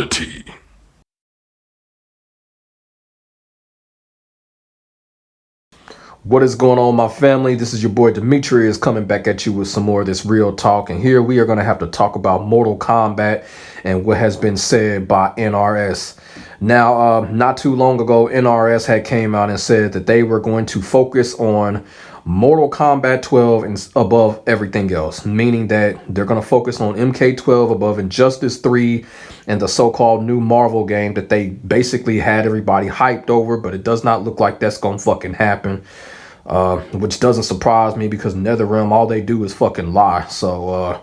Fatality. What is going on, my family? This is your boy Demetrius coming back at you with some more of this real talk. And here we are going to have to talk about Mortal Kombat and what has been said by NRS. Now, not too long ago, NRS had came out and said that they were going to focus on Mortal Kombat 12 and above everything else, meaning that they're going to focus on MK12 above Injustice 3 and the so-called new Marvel game that they basically had everybody hyped over, but it does not look like that's going to fucking happen. Which doesn't surprise me because NetherRealm, all they do is fucking lie. So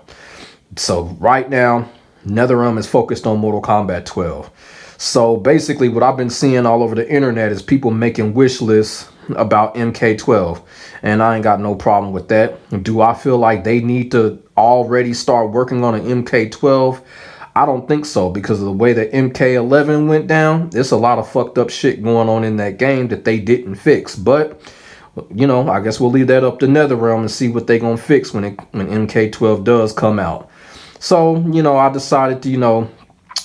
right now, NetherRealm is focused on Mortal Kombat 12. So basically what I've been seeing all over the internet is people making wish lists about MK12. And I ain't got no problem with that. Do I feel like they need to already start working on an MK12? I don't think so, because of the way that MK11 went down. There's a lot of fucked up shit going on in that game that they didn't fix. But you know, I guess we'll leave that up to NetherRealm and see what they gonna fix when MK12 does come out. So, you know, I decided to, you know,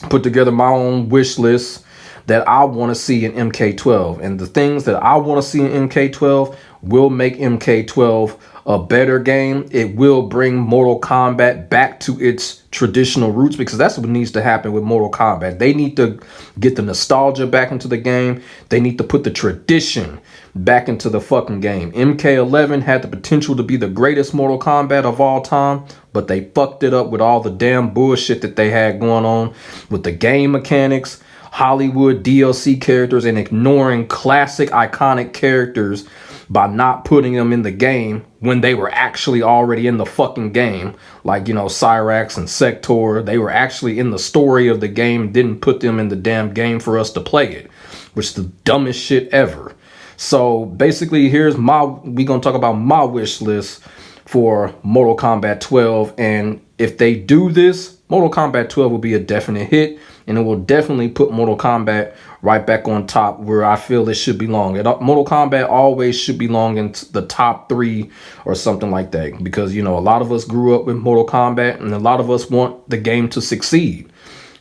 put together my own wish list that I want to see in MK12. And the things that I want to see in MK12 will make MK12 a better game. It will bring Mortal Kombat back to its traditional roots, because that's what needs to happen with Mortal Kombat. They need to get the nostalgia back into the game. They need to put the tradition back into the fucking game. MK11 had the potential to be the greatest Mortal Kombat of all time, but they fucked it up with all the damn bullshit that they had going on with the game mechanics, Hollywood DLC characters, and ignoring classic iconic characters by not putting them in the game when they were actually already in the fucking game. Like, you know, Cyrax and Sector, they were actually in the story of the game, didn't put them in the damn game for us to play it, which is the dumbest shit ever. So basically, we're gonna talk about my wish list for Mortal Kombat 12, and if they do this, Mortal Kombat 12 will be a definite hit, and it will definitely put Mortal Kombat right back on top where I feel it should belong. Mortal Kombat always should belong in the top 3 or something like that, because, you know, a lot of us grew up with Mortal Kombat and a lot of us want the game to succeed.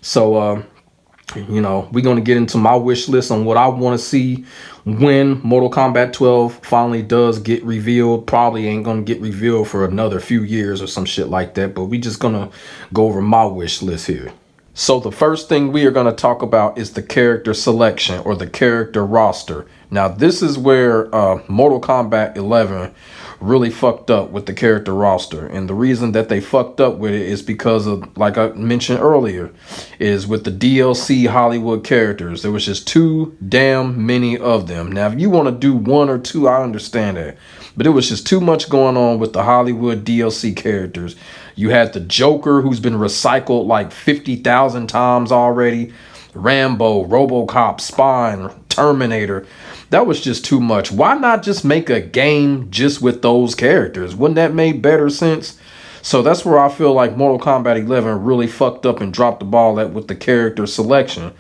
So you know, we're going to get into my wish list on what I want to see when Mortal Kombat 12 finally does get revealed. Probably ain't going to get revealed for another few years or some shit like that, but we just going to go over my wish list here. So the first thing we are going to talk about is the character selection, or the character roster. Now, this is where Mortal Kombat 11 really fucked up with the character roster. And the reason that they fucked up with it is because of, like I mentioned earlier, is with the DLC Hollywood characters. There was just too damn many of them. Now, if you want to do 1 or 2, I understand that. But it was just too much going on with the Hollywood DLC characters. You had the Joker, who's been recycled like 50,000 times already. Rambo, RoboCop, Spine, Terminator. That was just too much. Why not just make a game just with those characters? Wouldn't that make better sense? So that's where I feel like Mortal Kombat 11 really fucked up and dropped the ball with the character selection.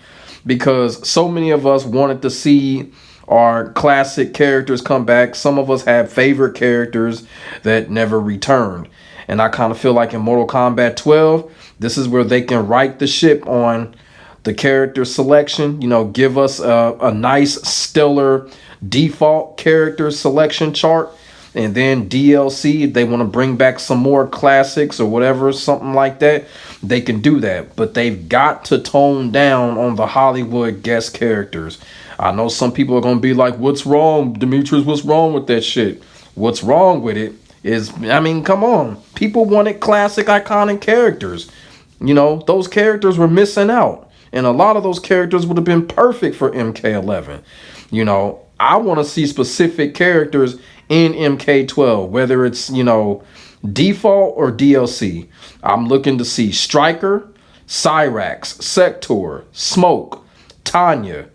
Because so many of us wanted to see our classic characters come back. Some of us had favorite characters that never returned. And I kind of feel like in Mortal Kombat 12, this is where they can right the ship on the character selection. You know, give us a nice stellar default character selection chart, and then DLC, if they want to bring back some more classics or whatever, something like that, they can do that. But they've got to tone down on the Hollywood guest characters. I know some people are going to be like, what's wrong, Demetrius? What's wrong with that shit? What's wrong with it is, I mean, come on. People wanted classic iconic characters. You know, those characters were missing out. And a lot of those characters would have been perfect for MK11. You know, I want to see specific characters in MK12, whether it's, you know, default or DLC. I'm looking to see Stryker, Cyrax, Sector, Smoke, Tanya,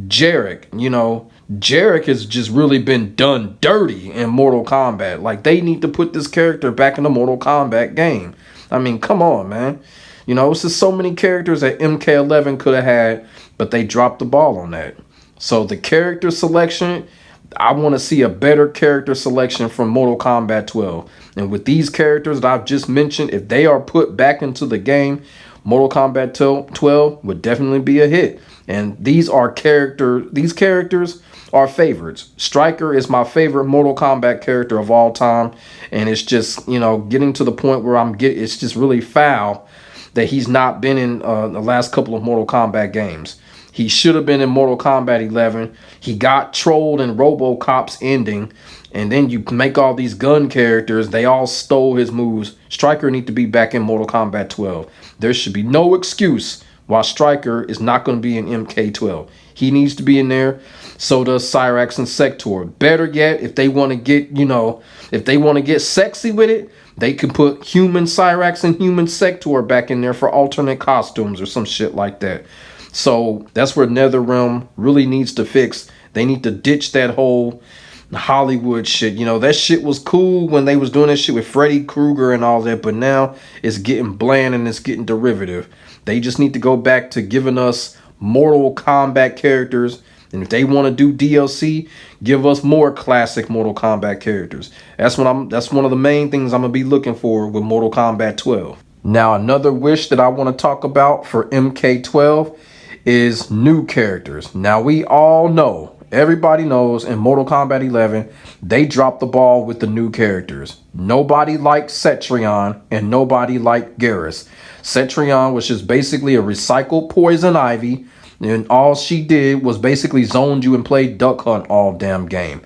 Jarek. You know, Jarek has just really been done dirty in Mortal Kombat. Like, they need to put this character back in the Mortal Kombat game. I mean, come on, man. You know, it's just so many characters that MK11 could have had, but they dropped the ball on that. So the character selection, I want to see a better character selection from Mortal Kombat 12. And with these characters that I've just mentioned, if they are put back into the game, Mortal Kombat 12 would definitely be a hit. And these characters are favorites. Stryker is my favorite Mortal Kombat character of all time, and it's just, you know, getting to the point where it's just really foul that he's not been in the last couple of Mortal Kombat games. He should have been in Mortal Kombat 11. He got trolled in RoboCop's ending. And then you make all these gun characters. They all stole his moves. Stryker needs to be back in Mortal Kombat 12. There should be no excuse why Stryker is not going to be in MK12. He needs to be in there. So does Cyrax and Sector. Better yet, if they want to get, you know, if they want to get sexy with it, they can put human Cyrax and human Sector back in there for alternate costumes or some shit like that. So that's where NetherRealm really needs to fix. They need to ditch that whole Hollywood shit. You know, that shit was cool when they was doing that shit with Freddy Krueger and all that, but now it's getting bland and it's getting derivative. They just need to go back to giving us Mortal Kombat characters, and if they want to do DLC, give us more classic Mortal Kombat characters. That's one of the main things I'm gonna be looking for with Mortal Kombat 12. Now, another wish that I want to talk about for MK12 is new characters. Now, we all know, everybody knows in Mortal Kombat 11, they dropped the ball with the new characters. Nobody liked Cetrion and nobody liked Garrus. Cetrion was just basically a recycled Poison Ivy, and all she did was basically zoned you and played Duck Hunt all damn game.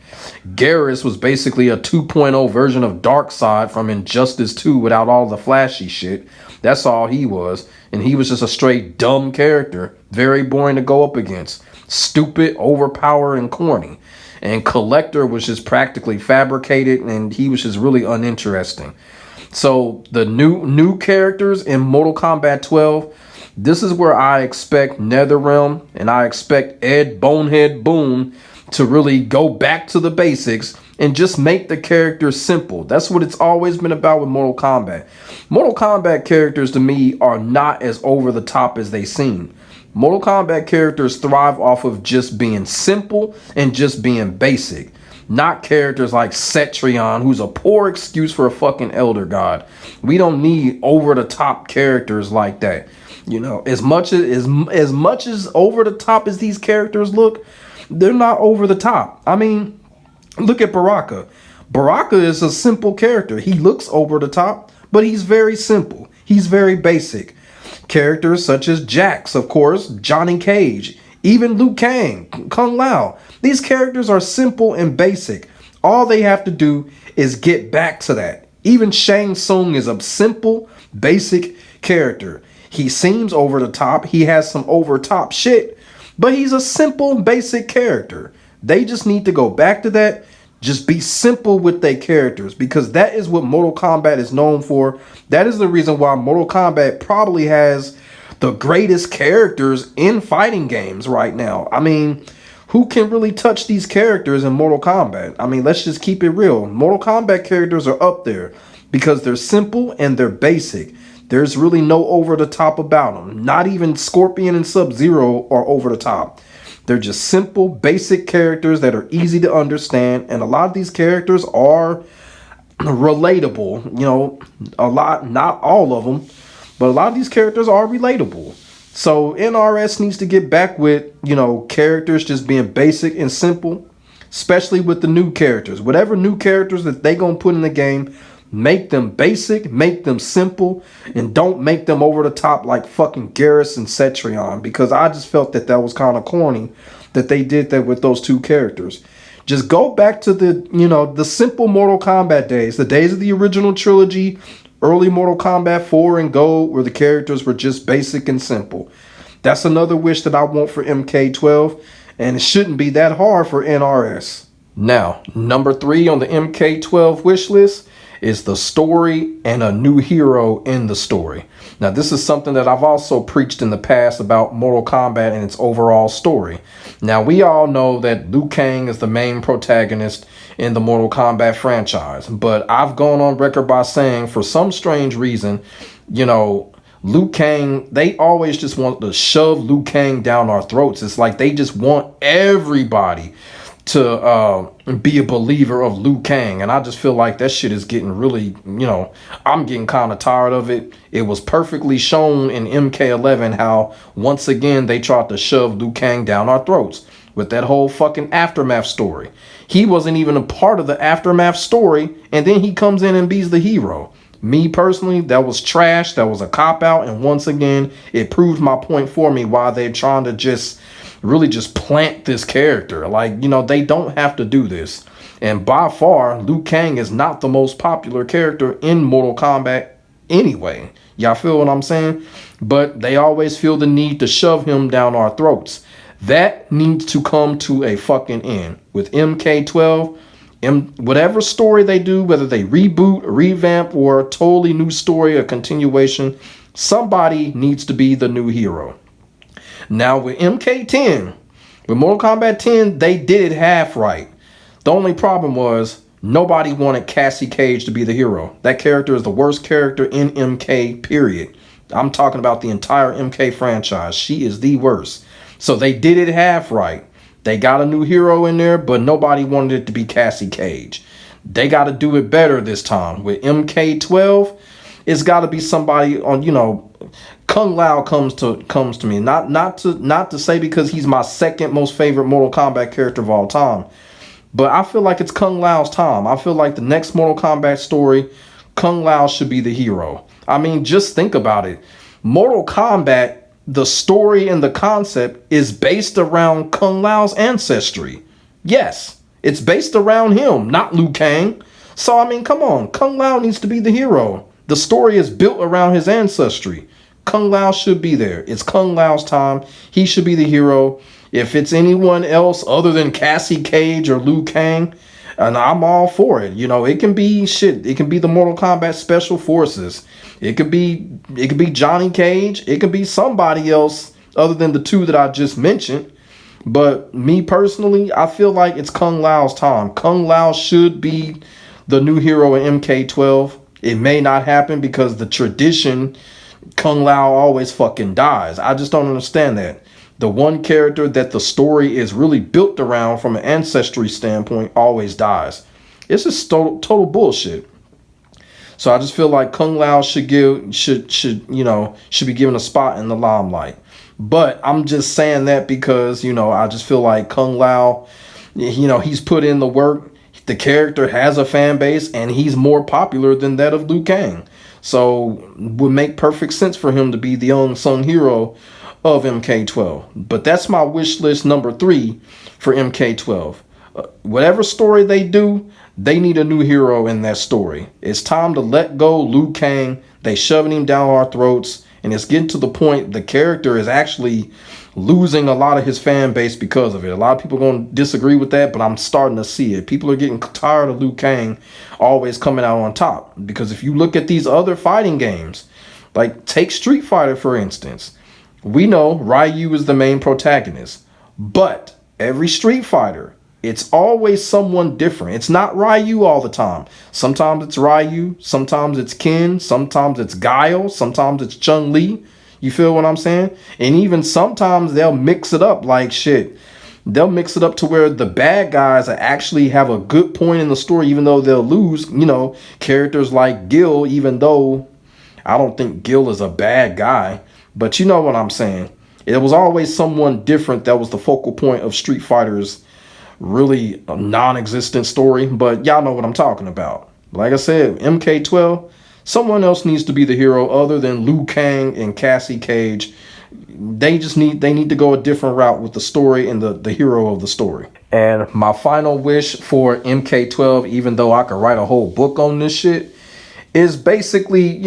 Garrus was basically a 2.0 version of Darkseid from Injustice 2 without all the flashy shit. That's all he was. And he was just a straight dumb character. Very boring to go up against. Stupid, overpowered, and corny. And Collector was just practically fabricated, and he was just really uninteresting. So the new characters in Mortal Kombat 12, this is where I expect NetherRealm and I expect Ed Bonehead Boon to really go back to the basics and just make the characters simple. That's what it's always been about with Mortal Kombat. Mortal Kombat characters to me are not as over the top as they seem. Mortal Kombat characters thrive off of just being simple and just being basic. Not characters like Cetrion, who's a poor excuse for a fucking elder god. We don't need over the top characters like that. You know, as much as over the top as these characters look, they're not over the top. I mean, look at Baraka. Baraka is a simple character. He looks over the top, but he's very simple. He's very basic. Characters such as Jax, of course, Johnny Cage, even Liu Kang, Kung Lao. These characters are simple and basic. All they have to do is get back to that. Even Shang Tsung is a simple, basic character. He seems over the top. He has some over top shit, but he's a simple, basic character. They just need to go back to that. Just be simple with their characters, because that is what Mortal Kombat is known for. That is the reason why Mortal Kombat probably has the greatest characters in fighting games right now. I mean, who can really touch these characters in Mortal Kombat? I mean, let's just keep it real. Mortal Kombat characters are up there because they're simple and they're basic. There's really no over the top about them. Not even Scorpion and Sub-Zero are over the top. They're just simple, basic characters that are easy to understand. And a lot of these characters are relatable. You know, a lot, not all of them, but a lot of these characters are relatable. So NRS needs to get back with, you know, characters just being basic and simple, especially with the new characters. Whatever new characters that they gonna put in the game, make them basic, make them simple, and don't make them over the top like fucking Garrus and Cetrion, because I just felt that that was kind of corny that they did that with those two characters. Just go back to the, you know, the simple Mortal Kombat days, the days of the original trilogy, early Mortal Kombat 4 and Gold, where the characters were just basic and simple. That's another wish that I want for MK12, and it shouldn't be that hard for NRS. Now, number 3 on the MK12 wish list is the story and a new hero in the story. Now, this is something that I've also preached in the past about Mortal Kombat and its overall story. Now, we all know that Liu Kang is the main protagonist in the Mortal Kombat franchise, but I've gone on record by saying, for some strange reason, you know, Liu Kang, they always just want to shove Liu Kang down our throats. It's like they just want everybody to be a believer of Liu Kang. And I just feel like that shit is getting really, I'm getting kind of tired of it. It was perfectly shown in MK11 how once again they tried to shove Liu Kang down our throats with that whole fucking aftermath story. He wasn't even a part of the aftermath story, and then he comes in and beats the hero. Me personally, that was trash. That was a cop-out, and once again it proved my point for me why they're trying to just really just plant this character. Like, they don't have to do this. And by far, Liu Kang is not the most popular character in Mortal Kombat anyway. Y'all feel what I'm saying? But they always feel the need to shove him down our throats. That needs to come to a fucking end. With MK12, whatever story they do, whether they reboot, revamp, or a totally new story, a continuation, somebody needs to be the new hero. Now with MK10, with Mortal Kombat 10, they did it half right. The only problem was nobody wanted Cassie Cage to be the hero. That character is the worst character in MK, period. I'm talking about the entire MK franchise. She is the worst. So they did it half right. They got a new hero in there, but nobody wanted it to be Cassie Cage. They got to do it better this time. With MK12, it's got to be somebody on, Kung Lao comes to me. Not to say because he's my second most favorite Mortal Kombat character of all time. But I feel like it's Kung Lao's time. I feel like the next Mortal Kombat story, Kung Lao should be the hero. I mean, just think about it. Mortal Kombat, the story and the concept is based around Kung Lao's ancestry. Yes, it's based around him, not Liu Kang. So, I mean, come on. Kung Lao needs to be the hero. The story is built around his ancestry. Kung Lao should be there. It's Kung Lao's time. He should be the hero. If it's anyone else other than Cassie Cage or Liu Kang, and I'm all for it. It can be shit. It can be the Mortal Kombat Special Forces. It could be Johnny Cage. It could be somebody else other than the two that I just mentioned. But me personally, I feel like it's Kung Lao's time. Kung Lao should be the new hero in MK12. It may not happen because the tradition, Kung Lao always fucking dies. I just don't understand that. The one character that the story is really built around from an ancestry standpoint always dies. It's just total bullshit. So I just feel like Kung Lao should be given a spot in the limelight. But I'm just saying that because, I just feel like Kung Lao, he's put in the work. The character has a fan base and he's more popular than that of Liu Kang. So it would make perfect sense for him to be the unsung hero of MK12. But that's my wish list number 3 for MK12. Whatever story they do, they need a new hero in that story. It's time to let go Liu Kang. They shoving him down our throats, and it's getting to the point the character is actually losing a lot of his fan base because of it. A lot of people are going to disagree with that, but I'm starting to see it. People are getting tired of Liu Kang always coming out on top. Because if you look at these other fighting games, like take Street Fighter for instance, we know Ryu is the main protagonist, but every Street Fighter, it's always someone different. It's not Ryu all the time. Sometimes it's Ryu, sometimes it's Ken, sometimes it's Guile, sometimes it's Chun-Li. You feel what I'm saying? And even sometimes they'll mix it up like shit. They'll mix it up to where the bad guys actually have a good point in the story, even though they'll lose, characters like Gil, even though I don't think Gil is a bad guy. But you know what I'm saying. It was always someone different that was the focal point of Street Fighter's really non-existent story. But y'all know what I'm talking about. Like I said, MK12, someone else needs to be the hero other than Liu Kang and Cassie Cage. They need to go a different route with the story and the hero of the story. And my final wish for MK12, even though I could write a whole book on this shit, is basically,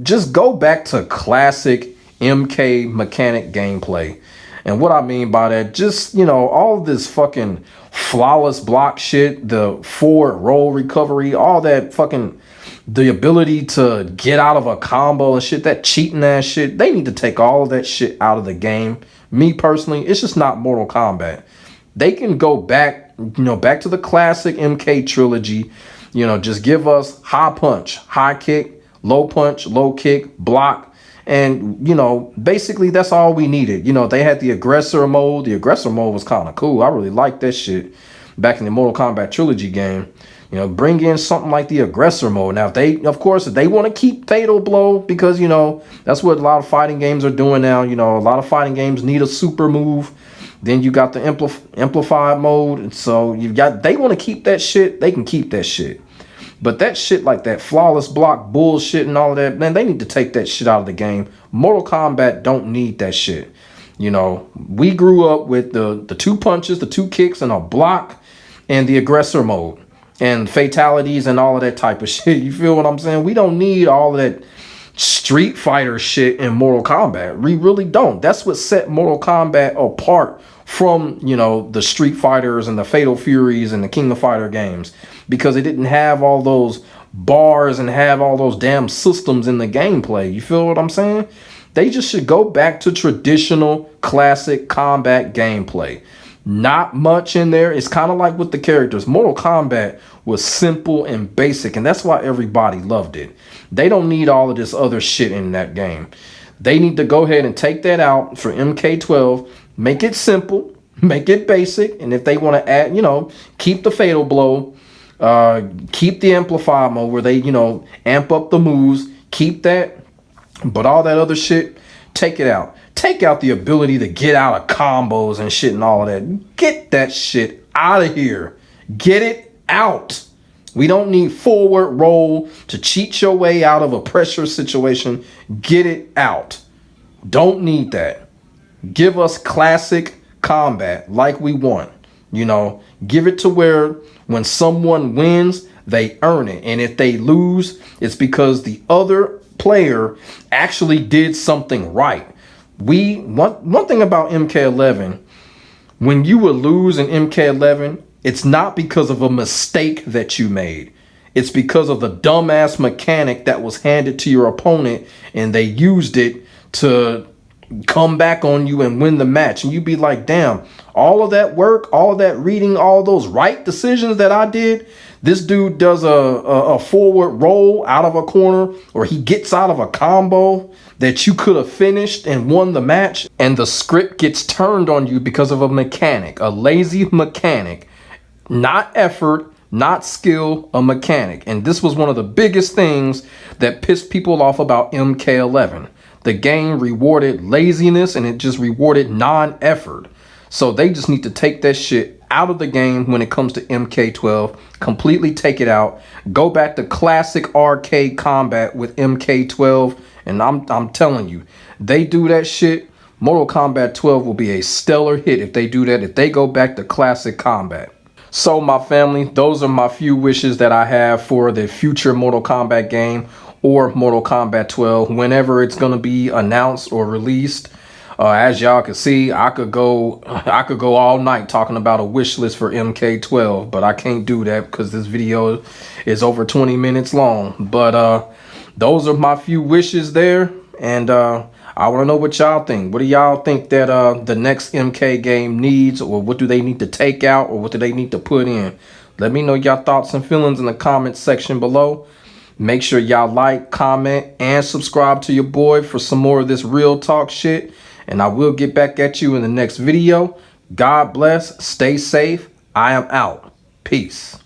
just go back to classic MK mechanic gameplay. And what I mean by that, just, all this fucking flawless block shit, the forward roll recovery, all that fucking, the ability to get out of a combo and shit, that cheating ass shit, they need to take all of that shit out of the game. Me personally, it's just not Mortal Kombat. They can go back, back to the classic MK trilogy, just give us high punch, high kick, low punch, low kick, block. And, basically that's all we needed. They had the aggressor mode. The aggressor mode was kind of cool. I really liked that shit. back in the Mortal Kombat trilogy game. You know, bring in something like the aggressor mode. Now, if they, of course, if they want to keep Fatal Blow, because, you know, that's what a lot of fighting games are doing now. You know, a lot of fighting games need a super move. Then you got the amplified mode. And so you've got, they want to keep that shit. They can keep that shit. But that shit like that flawless block bullshit and all of that, man, they need to take that shit out of the game. Mortal Kombat don't need that shit. You know, we grew up with the 2 punches, the 2 kicks, and a block, and the aggressor mode. And fatalities and all of that type of shit. You feel what I'm saying? We don't need all of that Street Fighter shit in Mortal Kombat. We really don't. That's what set Mortal Kombat apart from, you know, the Street Fighters and the Fatal Furies and the King of Fighter games. Because it didn't have all those bars and have all those damn systems in the gameplay. You feel what I'm saying? They just should go back to traditional classic combat gameplay. Not much in there. It's kind of like with the characters. Mortal Kombat was simple and basic, and that's why everybody loved it. They don't need all of this other shit in that game. They need to go ahead and take that out for MK12, make it simple, make it basic, and if they want to add, you know, keep the Fatal Blow, keep the Amplify mode where they, you know, amp up the moves, keep that, but all that other shit, take it out. Take out the ability to get out of combos and shit and all of that. Get that shit out of here. Get it out. We don't need forward roll to cheat your way out of a pressure situation. Get it out. Don't need that. Give us classic combat like we want. You know, give it to where when someone wins, they earn it. And if they lose, it's because the other player actually did something right. One thing about MK11, when you would lose in MK11, it's not because of a mistake that you made. It's because of the dumbass mechanic that was handed to your opponent and they used it to come back on you and win the match. And you'd be like, damn, all of that work, all of that reading, all those right decisions that I did, this dude does a forward roll out of a corner, or he gets out of a combo that you could have finished and won the match, and the script gets turned on you because of a mechanic, a lazy mechanic, not effort, not skill, a mechanic. And this was one of the biggest things that pissed people off about MK11. The game rewarded laziness and it just rewarded non-effort. So they just need to take that shit out of the game when it comes to MK12. Completely take it out. Go back to classic arcade combat with MK12. And I'm telling you, they do that shit, Mortal Kombat 12 will be a stellar hit if they do that, if they go back to classic combat. So my family, those are my few wishes that I have for the future Mortal Kombat game or Mortal Kombat 12 whenever it's going to be announced or released. As y'all can see, I could go all night talking about a wish list for MK12, but I can't do that because this video is over 20 minutes long. But those are my few wishes there, and I want to know what y'all think. What do y'all think that the next MK game needs, or what do they need to take out, or what do they need to put in? Let me know y'all thoughts and feelings in the comments section below. Make sure y'all like, comment, and subscribe to your boy for some more of this real talk shit. And I will get back at you in the next video. God bless. Stay safe. I am out. Peace.